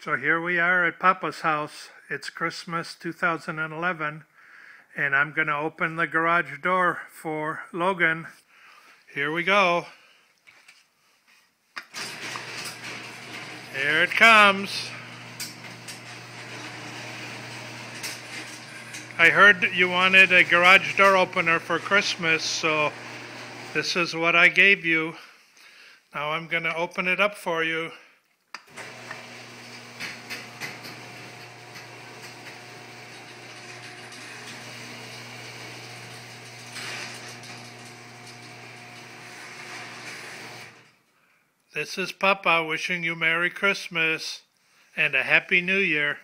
So here we are at Papa's house. It's Christmas 2011, and I'm going to open the garage door for Logan. Here we go. Here it comes. I heard you wanted a garage door opener for Christmas, so this is what I gave you. Now I'm going to open it up for you. This is Papa wishing you Merry Christmas and a Happy New Year.